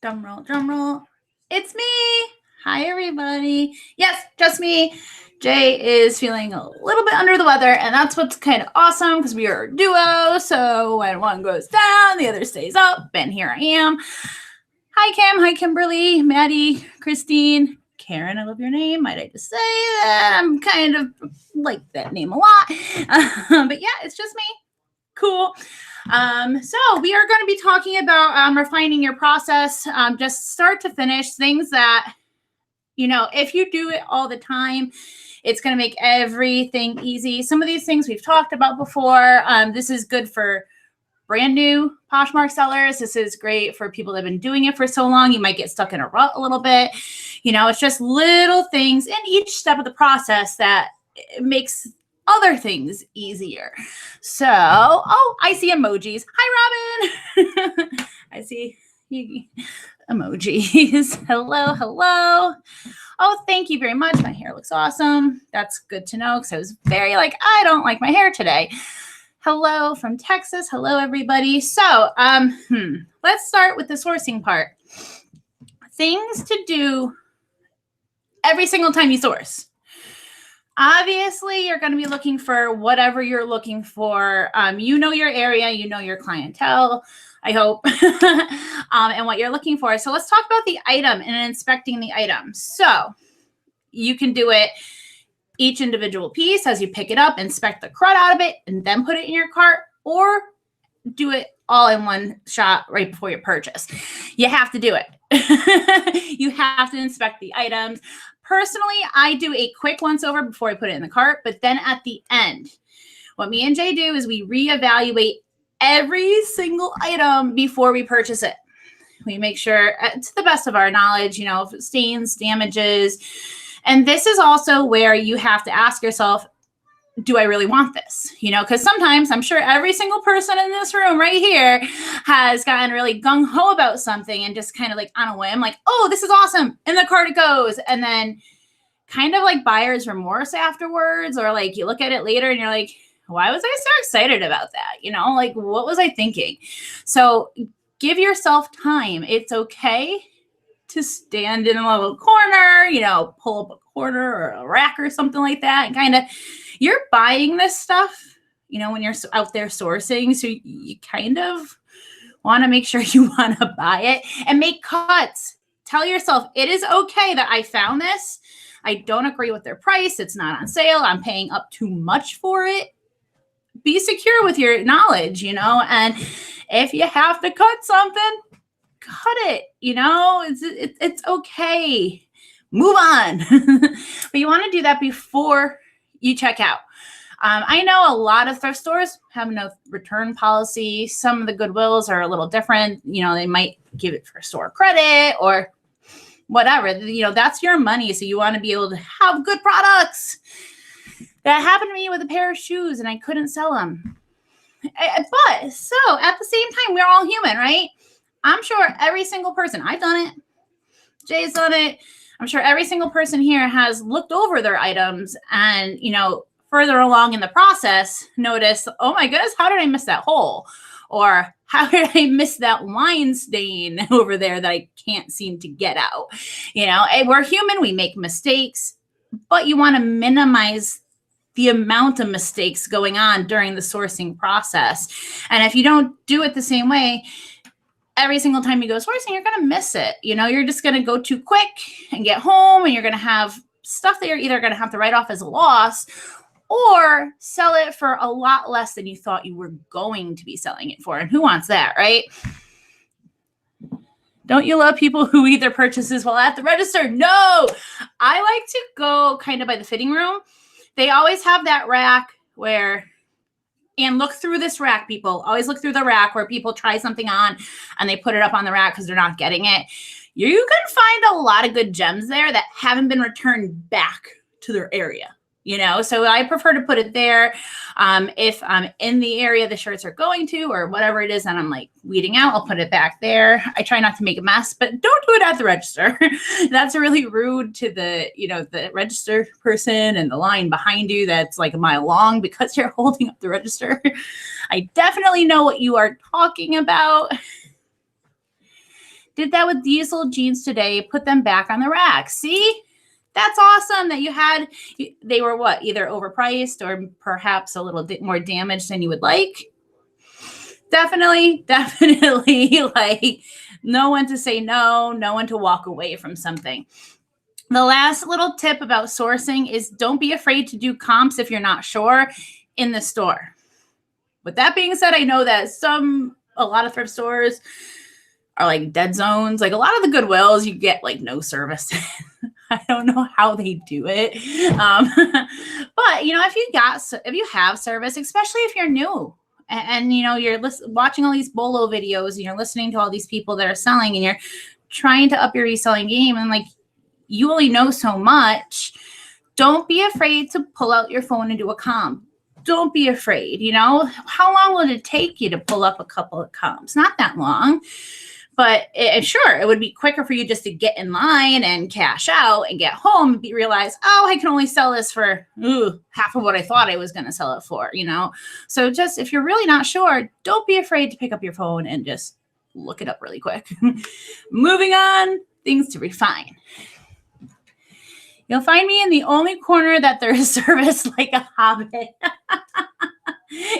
Drum roll, drum roll. It's me. Hi, everybody. Yes, just me. Jay is feeling a little bit under the weather, and that's what's kind of awesome because we are a duo. So when one goes down, the other stays up, and here I am. Hi, Kim. Hi, Kimberly, Maddie, Christine, Karen. I love your name. Might I just say that? I'm kind of like that name a lot. But yeah, it's just me. Cool. So we are going to be talking about refining your process, just start to finish, things that, if you do it all the time, it's going to make everything easy. Some of these things we've talked about before. This is good for brand new Poshmark sellers. This is great for people that have been doing it for so long. You might get stuck in a rut a little bit. It's just little things in each step of the process that makes other things easier. So, I see emojis. Hi, Robin. I see emojis. Hello. Oh, thank you very much. My hair looks awesome. That's good to know because I was very I don't like my hair today. Hello from Texas. Hello, everybody. So, let's start with the sourcing part. Things to do every single time you source. Obviously, you're going to be looking for whatever you're looking for. You know your area, you know your clientele, I hope, and what you're looking for. So let's talk about the item and inspecting the item. So you can do it each individual piece as you pick it up, inspect the crud out of it, and then put it in your cart, or do it all in one shot right before you purchase. You have to do it. You have to inspect the items. Personally, I do a quick once over before I put it in the cart, but then at the end, what me and Jay do is we reevaluate every single item before we purchase it. We make sure, to the best of our knowledge, stains, damages. And this is also where you have to ask yourself, do I really want this? Because sometimes I'm sure every single person in this room right here has gotten really gung-ho about something and just kind of on a whim, oh, this is awesome. In the cart it goes. And then kind of buyer's remorse afterwards, or you look at it later and you're like, why was I so excited about that? What was I thinking? So give yourself time. It's okay to stand in a little corner, pull up a corner or a rack or something like that, and kind of, you're buying this stuff, when you're out there sourcing. So you kind of want to make sure you want to buy it and make cuts. Tell yourself it is okay that I found this. I don't agree with their price. It's not on sale. I'm paying up too much for it. Be secure with your knowledge, and if you have to cut something, cut it, it's okay. Move on. But you want to do that before you check out. I know a lot of thrift stores have no return policy. Some of the Goodwills are a little different. They might give it for store credit or whatever. That's your money. So you want to be able to have good products. That happened to me with a pair of shoes and I couldn't sell them. But so at the same time, we're all human, right? I'm sure every single person, I've done it. Jay's done it. I'm sure every single person here has looked over their items and, further along in the process, notice, oh my goodness, how did I miss that hole? Or how did I miss that line stain over there that I can't seem to get out? We're human, we make mistakes, but you want to minimize the amount of mistakes going on during the sourcing process. And if you don't do it the same way, every single time you go sourcing, you're going to miss it. You're just going to go too quick and get home, and you're going to have stuff that you're either going to have to write off as a loss or sell it for a lot less than you thought you were going to be selling it for. And who wants that, right? Don't you love people who either purchases while at the register? No, I like to go kind of by the fitting room. They always have that rack and look through this rack, people. Always look through the rack where people try something on and they put it up on the rack because they're not getting it. You can find a lot of good gems there that haven't been returned back to their area. So I prefer to put it there. If I'm in the area the shirts are going to or whatever it is, and I'm weeding out, I'll put it back there. I try not to make a mess, but don't do it at the register. That's really rude to the register person and the line behind you that's a mile long because you're holding up the register. I definitely know what you are talking about. Did that with Diesel jeans today. Put them back on the rack. See? That's awesome that they were what? Either overpriced or perhaps a little bit more damaged than you would like. Definitely like know when to say no, know when to walk away from something. The last little tip about sourcing is don't be afraid to do comps if you're not sure in the store. With that being said, I know that a lot of thrift stores are like dead zones. Like a lot of the Goodwills, you get like no service. I don't know how they do it. But if you have service, especially if you're new and you're watching all these Bolo videos and you're listening to all these people that are selling and you're trying to up your reselling game and like you only know so much, don't be afraid to pull out your phone and do a comp. Don't be afraid. How long will it take you to pull up a couple of comps? Not that long. But sure, it would be quicker for you just to get in line and cash out and get home and realize, oh, I can only sell this for half of what I thought I was going to sell it for, So just if you're really not sure, don't be afraid to pick up your phone and just look it up really quick. Moving on, things to refine. You'll find me in the only corner that there is service like a hobbit.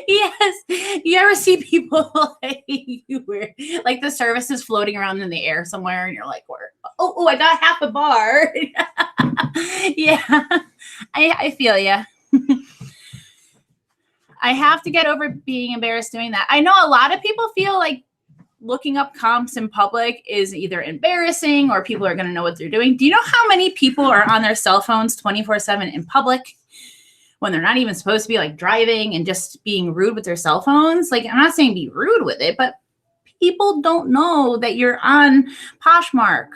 Yes. You ever see people like the service is floating around in the air somewhere and you're like, oh, I got half a bar. Yeah. I feel ya. I have to get over being embarrassed doing that. I know a lot of people feel like looking up comps in public is either embarrassing or people are going to know what they're doing. Do you know how many people are on their cell phones 24/7 in public when they're not even supposed to be like driving and just being rude with their cell phones? Like, I'm not saying be rude with it, but people don't know that you're on Poshmark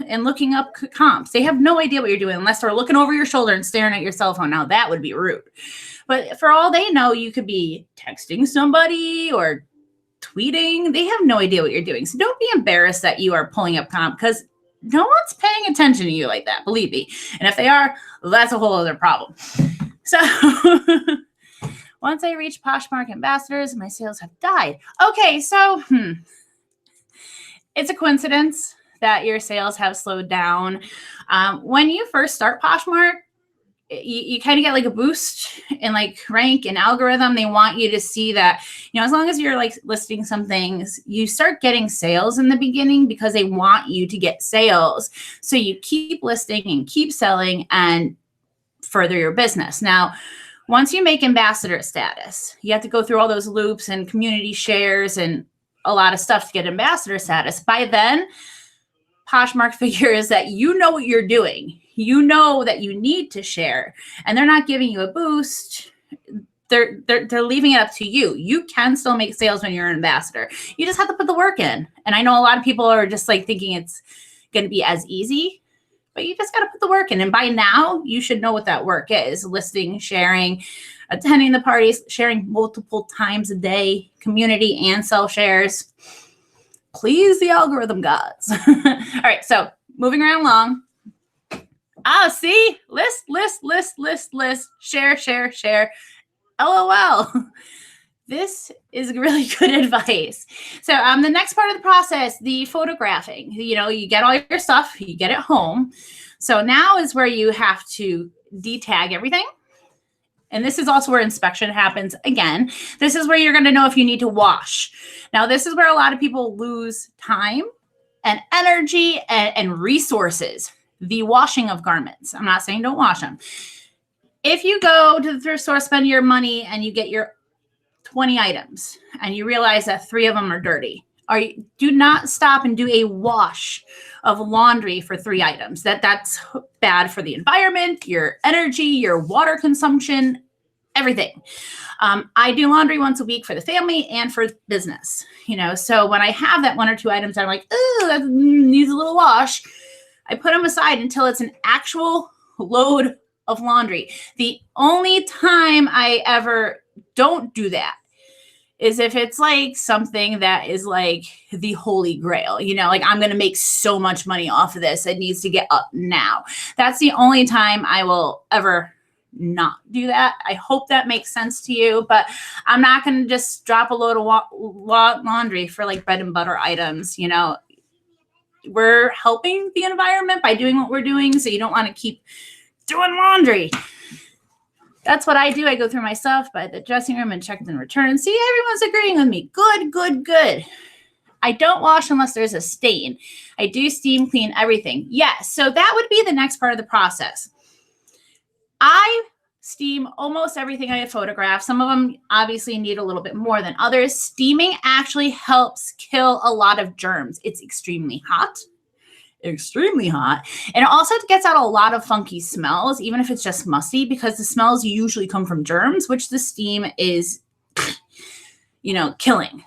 and looking up comps. They have no idea what you're doing unless they're looking over your shoulder and staring at your cell phone. Now that would be rude. But for all they know, you could be texting somebody or tweeting. They have no idea what you're doing. So don't be embarrassed that you are pulling up comp because no one's paying attention to you like that, believe me. And if they are, that's a whole other problem. So once I reach Poshmark ambassadors, my sales have died. Okay, so it's a coincidence that your sales have slowed down. When you first start Poshmark, you kind of get like a boost in like rank and algorithm. They want you to see that, as long as you're like listing some things, you start getting sales in the beginning because they want you to get sales. So you keep listing and keep selling and further your business. Now, once you make ambassador status, you have to go through all those loops and community shares and a lot of stuff to get ambassador status. By then, Poshmark figures that you know what you're doing. You know that you need to share, and they're not giving you a boost. They're leaving it up to you. You can still make sales when you're an ambassador. You just have to put the work in. And I know a lot of people are just like thinking it's going to be as easy, but you just got to put the work in. And by now, you should know what that work is: listing, sharing, attending the parties, sharing multiple times a day, community and self shares. Please, the algorithm gods. All right, so moving right along. See, list, share. LOL. This is really good advice. So the next part of the process, the photographing, you get all your stuff, you get it home. So now is where you have to detag everything. And this is also where inspection happens. Again, this is where you're going to know if you need to wash. Now, this is where a lot of people lose time and energy and resources. The washing of garments. I'm not saying don't wash them. If you go to the thrift store, spend your money, and you get your 20 items, and you realize that 3 of them are dirty, do not stop and do a wash of laundry for 3 items. That's bad for the environment, your energy, your water consumption, everything. I do laundry once a week for the family and for business. So when I have that 1 or 2 items, I'm like, oh, that needs a little wash. I put them aside until it's an actual load of laundry. The only time I ever don't do that is if it's like something that is like the holy grail, like I'm going to make so much money off of this. It needs to get up now. That's the only time I will ever not do that. I hope that makes sense to you, but I'm not going to just drop a load of laundry for like bread and butter items, we're helping the environment by doing what we're doing. So you don't want to keep doing laundry. That's what I do. I go through my stuff by the dressing room and check and return. See, everyone's agreeing with me. Good, good, good. I don't wash unless there's a stain. I do steam clean everything. Yes, so that would be the next part of the process. I steam almost everything I photograph. Some of them obviously need a little bit more than others. Steaming actually helps kill a lot of germs. It's extremely hot. Extremely hot. And it also gets out a lot of funky smells, even if it's just musty, because the smells usually come from germs, which the steam is, killing.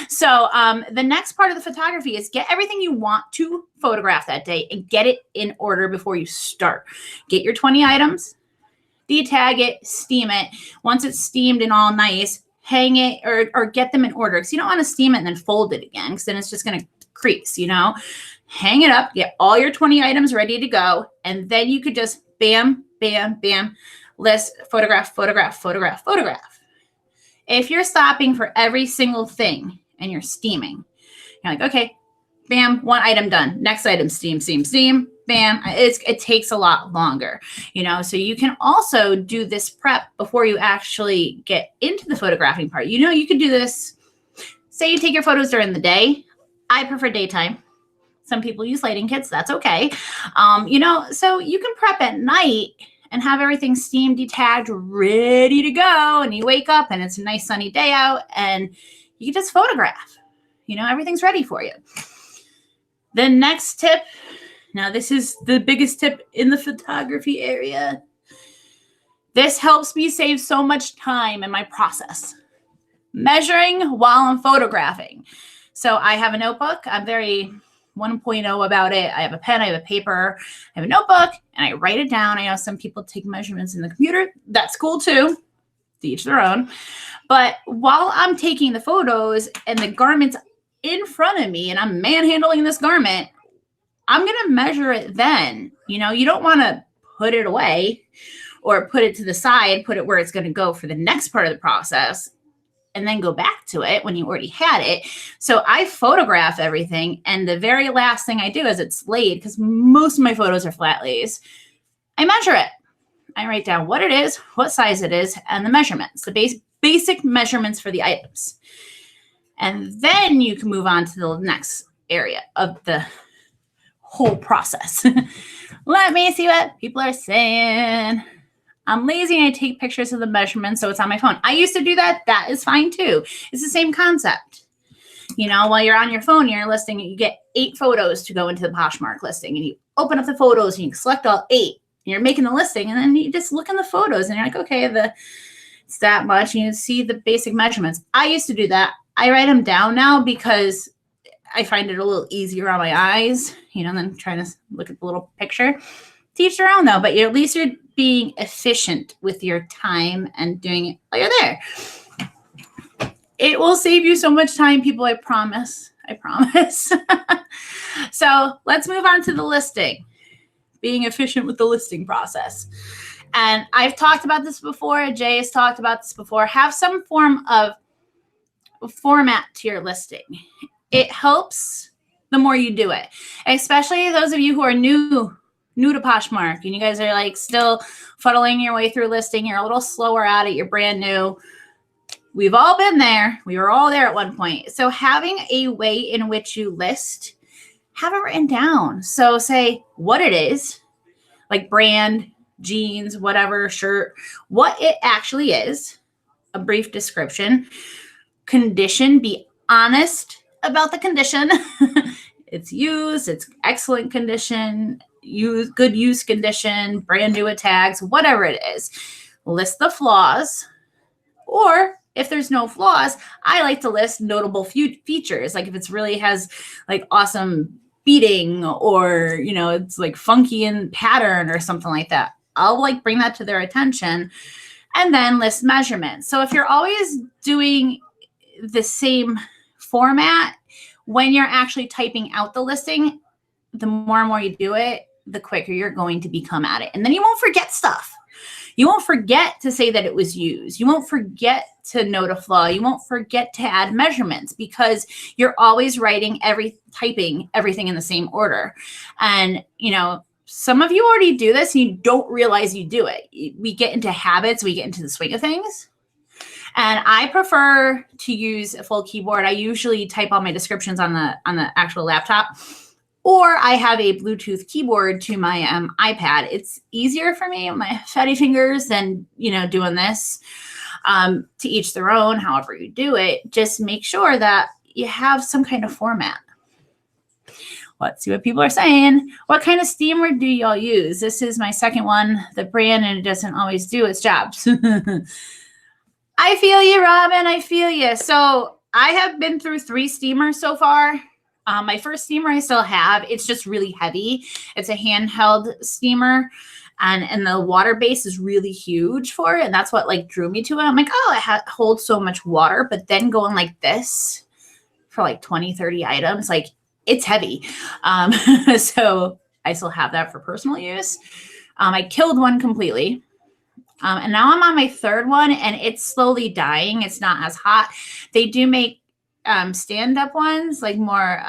So the next part of the photography is get everything you want to photograph that day and get it in order before you start. Get your 20 items, detag it, steam it. Once it's steamed and all nice, hang it or get them in order, because you don't want to steam it and then fold it again, because then it's just going to crease, Hang it up, get all your 20 items ready to go, and then you could just bam, bam, bam, list, photograph, photograph, photograph, photograph. If you're stopping for every single thing and you're steaming, you're like, okay, bam, one item done. Next item, steam, steam, steam, bam. It takes a lot longer, so you can also do this prep before you actually get into the photographing part. You could do this, say you take your photos during the day. I prefer daytime. Some people use lighting kits. That's okay. So you can prep at night and have everything steamed, detagged, ready to go. And you wake up and it's a nice sunny day out and you can just photograph. Everything's ready for you. The next tip, now this is the biggest tip in the photography area. This helps me save so much time in my process. Measuring while I'm photographing. So I have a notebook. I'm very 1.0 about it. I have a pen, I have a paper, I have a notebook, and I write it down. I know some people take measurements in the computer. That's cool too. To each their own. But while I'm taking the photos and the garment's in front of me and I'm manhandling this garment, I'm going to measure it then. You don't want to put it away or put it to the side, put it where it's going to go for the next part of the process, and then go back to it when you already had it. So I photograph everything. And the very last thing I do is it's laid, because most of my photos are flat lays. I measure it. I write down what it is, what size it is, and the measurements, the basic measurements for the items. And then you can move on to the next area of the whole process. Let me see what people are saying. I'm lazy and I take pictures of the measurements, so it's on my phone. I used to do that. That is fine too. It's the same concept. While you're on your phone, you're listing, you get 8 photos to go into the Poshmark listing, and you open up the photos and you select all 8. And you're making the listing, and then you just look in the photos and you're like, okay, it's that much. And you see the basic measurements. I used to do that. I write them down now because I find it a little easier on my eyes, than trying to look at the little picture. Teach their own though, but at least you're being efficient with your time and doing it while you're there. It will save you so much time, people. I promise. I promise. So let's move on to the listing. Being efficient with the listing process. And I've talked about this before. Jay has talked about this before. Have some form of format to your listing. It helps the more you do it, especially those of you who are new to Poshmark and you guys are like still fuddling your way through listing. You're a little slower at it. You're brand new. We've all been there. We were all there at one point. So having a way in which you list, have it written down. So say what it is, like brand, jeans, whatever, shirt, what it actually is, a brief description, condition, be honest about the condition. It's used, it's excellent condition, good use condition, brand new with tags, whatever it is. List the flaws, or if there's no flaws, I like to list notable features. Like if it's really has like awesome beading or, it's like funky in pattern or something like that. I'll like bring that to their attention and then list measurements. So if you're always doing the same format, when you're actually typing out the listing, the more and more you do it, the quicker you're going to become at it. And then you won't forget stuff. You won't forget to say that it was used. You won't forget to note a flaw. You won't forget to add measurements because you're always typing everything in the same order. And, some of you already do this and you don't realize you do it. We get into habits. We get into the swing of things. And I prefer to use a full keyboard. I usually type all my descriptions on the actual laptop, or I have a Bluetooth keyboard to my iPad. It's easier for me with my fatty fingers than, doing this. To each their own, however you do it. Just make sure that you have some kind of format. Let's see what people are saying. What kind of steamer do y'all use? This is my second one, the brand, and it doesn't always do its jobs. I feel you, Robin. I feel you. So I have been through 3 steamers so far. My first steamer I still have. It's just really heavy. It's a handheld steamer. And the water base is really huge for it. And that's what drew me to it. I'm like, oh, it holds so much water. But then going like this for 20, 30 items, it's heavy. So I still have that for personal use. I killed one completely. And now I'm on my 3rd one and it's slowly dying. It's not as hot. They do make stand-up ones, more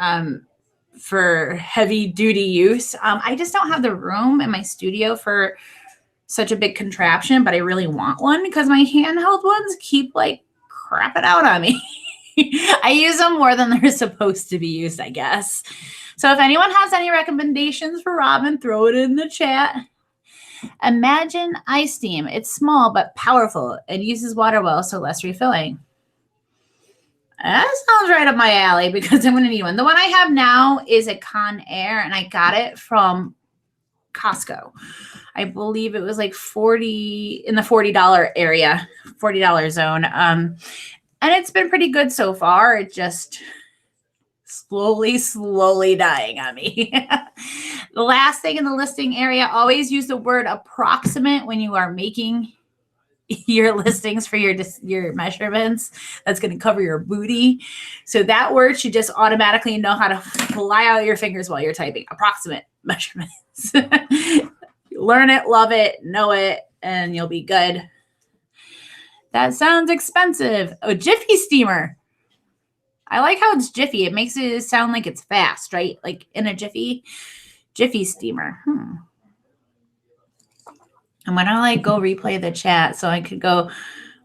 for heavy duty use. I just don't have the room in my studio for such a big contraption, but I really want one because my handheld ones keep crapping out on me. I use them more than they're supposed to be used, I guess. So if anyone has any recommendations for Robin, throw it in the chat. Imagine ice steam. It's small but powerful. It uses water well, so less refilling. That sounds right up my alley because I'm going to need one. The one I have now is a Conair, and I got it from Costco. I believe it was in the $40 area, $40 zone. And it's been pretty good so far. It just slowly dying on me. The last thing in the listing area, always use the word approximate when you are making your listings for your measurements. That's going to cover your booty. So that word should just automatically know how to fly out of your fingers while you're typing. Approximate measurements. Learn it, love it, know it, and you'll be good. That sounds expensive. A Jiffy steamer. I like how it's Jiffy. It makes it sound like it's fast, right? In a Jiffy steamer. I'm going to go replay the chat so I could go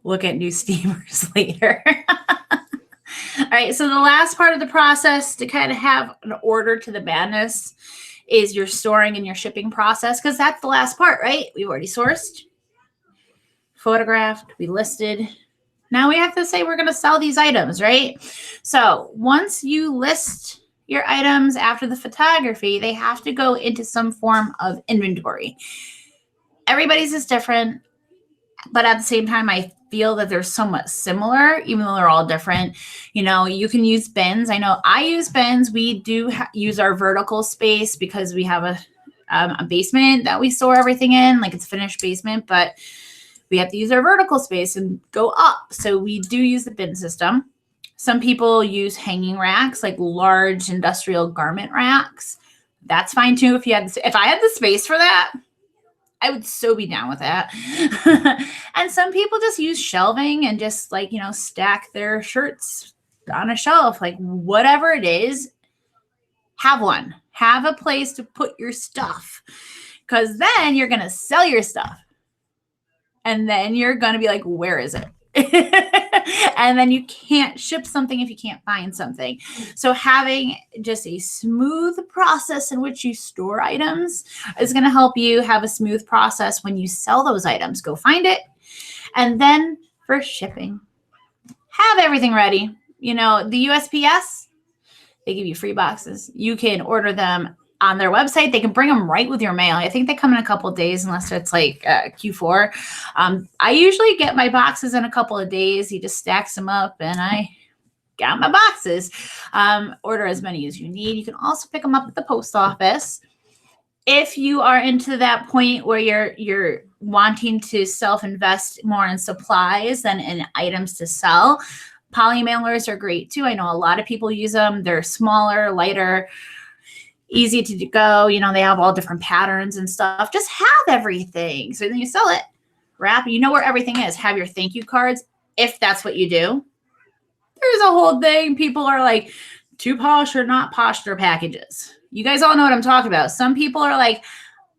look at new steamers later. All right. So the last part of the process to kind of have an order to the madness is your storing and your shipping process. Because that's the last part, right? We've already sourced, photographed, we listed. Now we have to say we're going to sell these items, right? So once you list your items after the photography, they have to go into some form of inventory. Everybody's is different, but at the same time, I feel that they're somewhat similar, even though they're all different. You can use bins. I know I use bins. We do use our vertical space because we have a basement that we store everything in, it's a finished basement, but we have to use our vertical space and go up. So we do use the bin system. Some people use hanging racks, large industrial garment racks. That's fine too. If I had the space for that, I would so be down with that. And some people just use shelving and just stack their shirts on a shelf, whatever it is, have one. Have a place to put your stuff because then you're going to sell your stuff. And then you're going to be like, where is it? And then you can't ship something if you can't find something. So having just a smooth process in which you store items is going to help you have a smooth process when you sell those items. Go find it. And then for shipping, have everything ready. The USPS, they give you free boxes. You can order them on their website. They can bring them right with your mail. I think they come in a couple of days unless it's Q4. I usually get my boxes in a couple of days. He just stacks them up and I got my boxes. Order as many as you need. You can also pick them up at the post office. If you are into that point where you're wanting to self-invest more in supplies than in items to sell, poly mailers are great too. I know a lot of people use them. They're smaller, lighter, easy to go. They have all different patterns and stuff. Just have everything. So then you sell it wrap. You know where everything is. Have your thank you cards if that's what you do. There's a whole thing. People are like, too posh or not posh their packages. You guys all know what I'm talking about. Some people are like,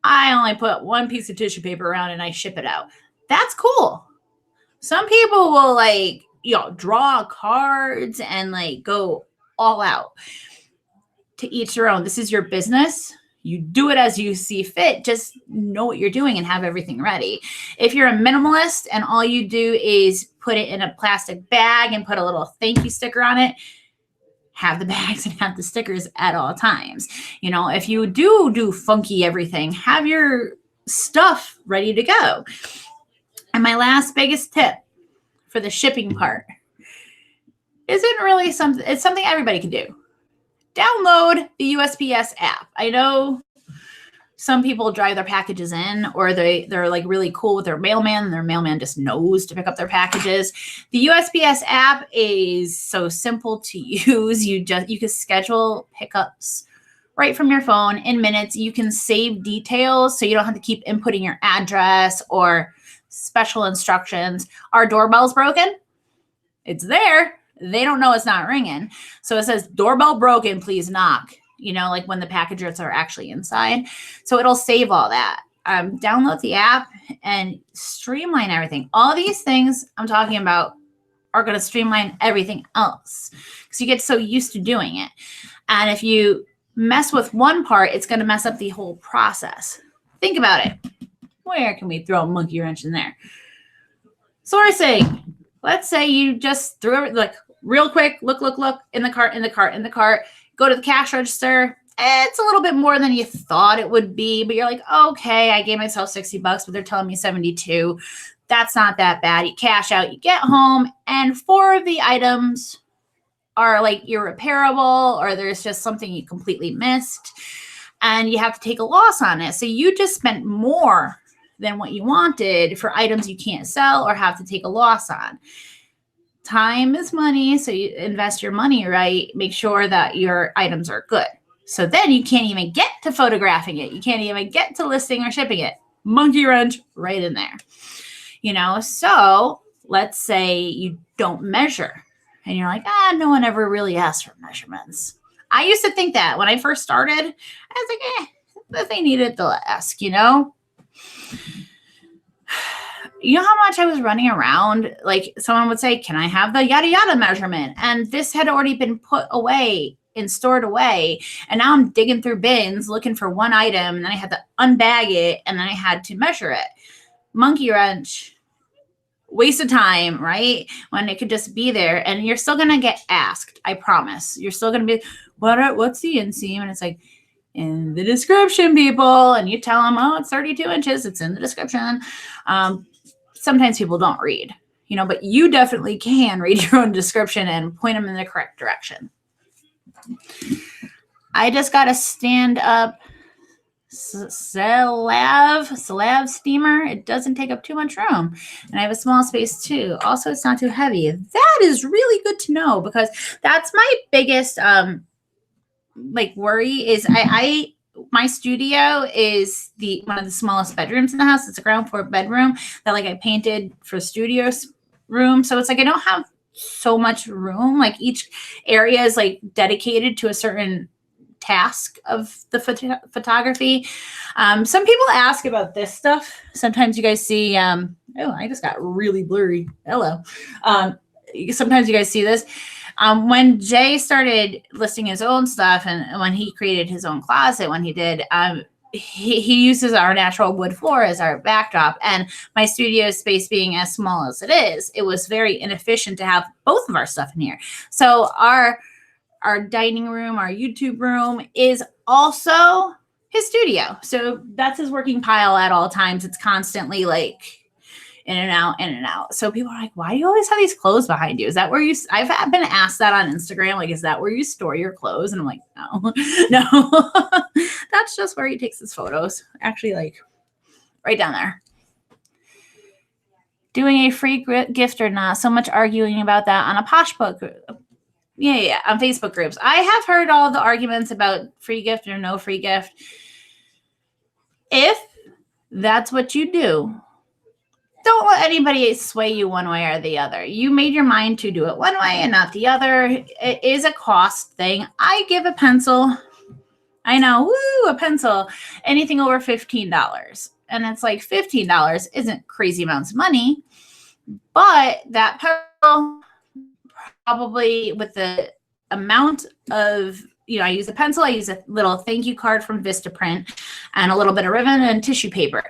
I only put one piece of tissue paper around and I ship it out. That's cool. Some people will like, draw cards and like go all out. To each their own. This is your business. You do it as you see fit. Just know what you're doing and have everything ready. If you're a minimalist and all you do is put it in a plastic bag and put a little thank you sticker on it, have the bags and have the stickers at all times. If you do funky everything, have your stuff ready to go. And my last biggest tip for the shipping part isn't really something, it's something everybody can do. Download the USPS app. I know some people drive their packages in, or they're like really cool with their mailman, and their mailman just knows to pick up their packages. The USPS app is so simple to use. You can schedule pickups right from your phone in minutes. You can save details so you don't have to keep inputting your address or special instructions. Our doorbell's broken. It's there. They don't know it's not ringing. So it says doorbell broken, please knock, like when the packages are actually inside. So it'll save all that. Download the app and streamline everything. All these things I'm talking about are going to streamline everything else because you get so used to doing it. And if you mess with one part, it's going to mess up the whole process. Think about it. Where can we throw a monkey wrench in there? Sourcing. Let's say you just threw it like real quick, look, in the cart, go to the cash register. It's a little bit more than you thought it would be, but you're like, okay, I gave myself $60, but they're telling me 72. That's not that bad. You cash out, you get home, and 4 of the items are like irreparable, or there's just something you completely missed, and you have to take a loss on it. So you just spent more than what you wanted for items you can't sell or have to take a loss on. Time is money, so you invest your money right. Make sure that your items are good. So then you can't even get to photographing it. You can't even get to listing or shipping it. Monkey wrench right in there. So let's say you don't measure and you're like, no one ever really asked for measurements. I used to think that when I first started, I was like, if they needed, they'll ask, You know how much I was running around? Like someone would say, can I have the yada yada measurement? And this had already been put away and stored away. And now I'm digging through bins looking for one item. And then I had to unbag it. And then I had to measure it. Monkey wrench, waste of time, right? When it could just be there. And you're still going to get asked. I promise. You're still going to be, what's the inseam? And it's like, in the description, people. And you tell them, it's 32 inches. It's in the description. Sometimes people don't read, but you definitely can read your own description and point them in the correct direction. I just got a stand-up slab steamer. It doesn't take up too much room. And I have a small space too. Also, it's not too heavy. That is really good to know because that's my biggest worry is my studio is one of the smallest bedrooms in the house. It's a ground floor bedroom that I painted for studio room. So it's I don't have so much room. Each area is dedicated to a certain task of the photography. Some people ask about this stuff. Sometimes you guys see, I just got really blurry. Hello. Sometimes you guys see this. When Jay started listing his own stuff and when he created his own closet, when he did, he uses our natural wood floor as our backdrop. And my studio space being as small as it is, it was very inefficient to have both of our stuff in here. So our dining room, our YouTube room is also his studio. So that's his working pile at all times. It's constantly in and out, in and out. So people are like, why do you always have these clothes behind you? Is that where I've been asked that on Instagram. Is that where you store your clothes? And I'm like, no, that's just where he takes his photos. Actually, right down there. Doing a free gift or not. So much arguing about that on a Poshmark group. Yeah, on Facebook groups. I have heard all the arguments about free gift or no free gift. If that's what you do, don't let anybody sway you one way or the other. You made your mind to do it one way and not the other. It is a cost thing. I give a pencil, I know, woo, a pencil, anything over $15. And it's like $15 isn't crazy amounts of money, but that pencil probably with the amount of, I use a pencil, I use a little thank you card from Vistaprint and a little bit of ribbon and tissue paper.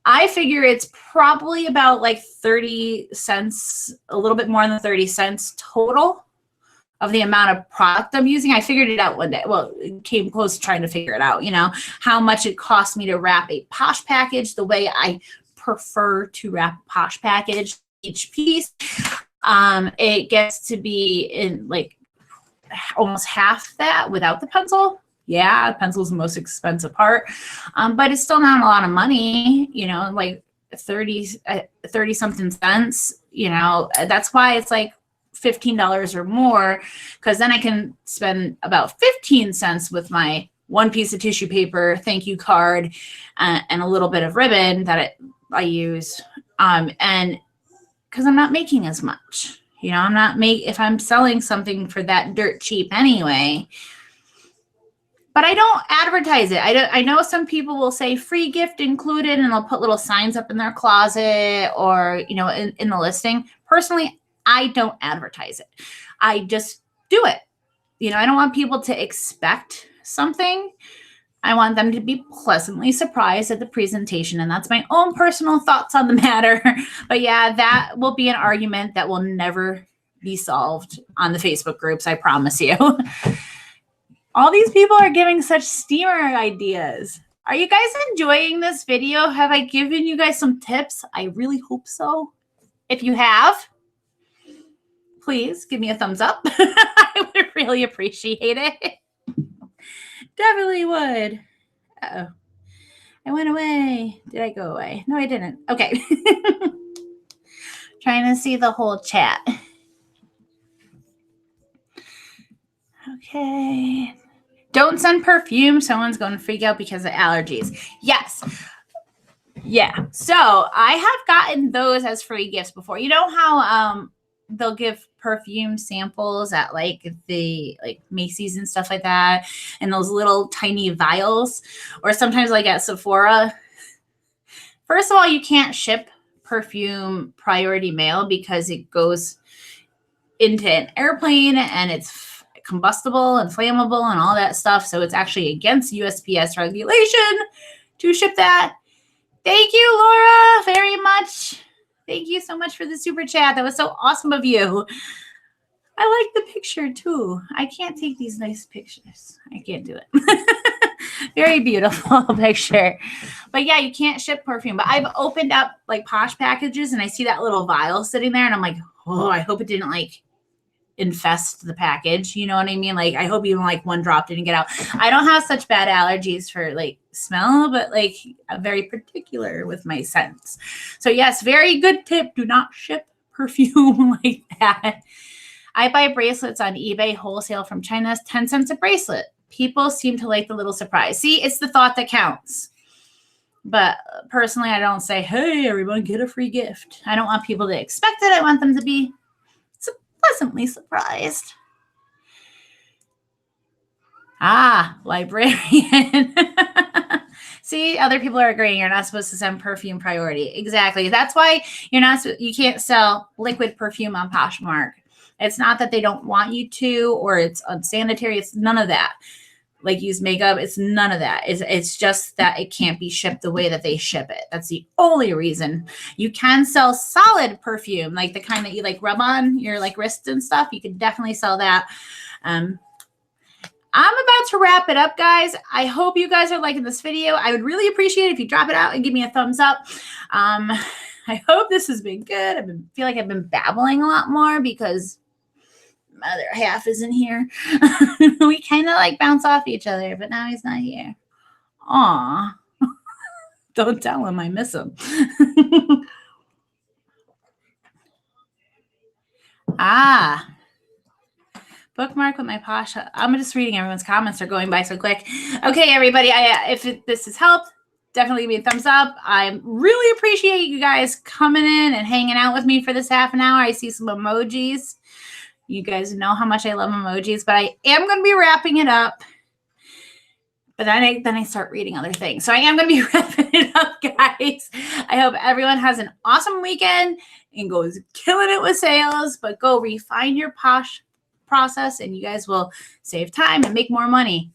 I figure it's probably about like 30 cents, a little bit more than 30 cents total of the amount of product I'm using. I figured it out one day. Well, it came close to trying to figure it out, how much it cost me to wrap a Posh package the way I prefer to wrap a Posh package, each piece. It gets to be in like almost half that without the pencil. Yeah, the pencil's the most expensive part, but it's still not a lot of money, like 30 something cents, that's why it's like $15 or more, because then I can spend about 15 cents with my one piece of tissue paper, thank you card, and a little bit of ribbon that I use, and because I'm not making as much, if I'm selling something for that dirt cheap anyway. But I don't advertise it. I know some people will say free gift included, and they'll put little signs up in their closet or, in the listing. Personally, I don't advertise it. I just do it. I don't want people to expect something. I want them to be pleasantly surprised at the presentation, and that's my own personal thoughts on the matter. But yeah, that will be an argument that will never be solved on the Facebook groups, I promise you. All these people are giving such steamer ideas. Are you guys enjoying this video? Have I given you guys some tips? I really hope so. If you have, please give me a thumbs up. I would really appreciate it. Definitely would. Uh-oh. I went away. Did I go away? No, I didn't. Okay. Trying to see the whole chat. Okay. Don't send perfume. Someone's going to freak out because of allergies. Yes. Yeah. So I have gotten those as free gifts before. You know how they'll give perfume samples at like Macy's and stuff like that, and those little tiny vials, or sometimes like at Sephora. First of all, you can't ship perfume priority mail because it goes into an airplane and it's combustible and flammable and all that stuff. So it's actually against USPS regulation to ship that. Thank you, Laura, very much. Thank you so much for the super chat. That was so awesome of you. I like the picture too. I can't take these nice pictures. I can't do it. Very beautiful picture. But yeah, you can't ship perfume. But I've opened up like Posh packages and I see that little vial sitting there and I'm like, oh, I hope it didn't like infest the package. You know what I mean? Like, I hope even like one drop didn't get out. I don't have such bad allergies for like smell, but like I'm very particular with my scents. So yes, very good tip. Do not ship perfume like that. I buy bracelets on eBay wholesale from China. It's 10 cents a bracelet. People seem to like the little surprise. See, it's the thought that counts. But personally, I don't say, hey, everyone, get a free gift. I don't want people to expect it. I want them to be pleasantly surprised. Ah, librarian. See, other people are agreeing you're not supposed to send perfume priority. Exactly. That's why you can't sell liquid perfume on Poshmark. It's not that they don't want you to or it's unsanitary. It's none of that. Like use makeup. It's none of that. It's just that it can't be shipped the way that they ship it. That's the only reason. You can sell solid perfume, like the kind that you like rub on your like wrists and stuff. You can definitely sell that. I'm about to wrap it up, guys. I hope you guys are liking this video. I would really appreciate it if you drop it out and give me a thumbs up. I hope this has been good. Feel like I've been babbling a lot more because my other half isn't here. We kind of like bounce off each other, but now he's not here. Aw. Don't tell him I miss him. Bookmark with my Posh. I'm just reading everyone's comments. They're going by so quick. Okay, everybody. If this has helped, definitely give me a thumbs up. I really appreciate you guys coming in and hanging out with me for this half an hour. I see some emojis. You guys know how much I love emojis, but I am going to be wrapping it up. But then I start reading other things. So I am going to be wrapping it up, guys. I hope everyone has an awesome weekend and goes killing it with sales. But go refine your Posh process, and you guys will save time and make more money.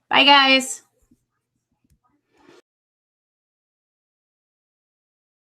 Bye, guys.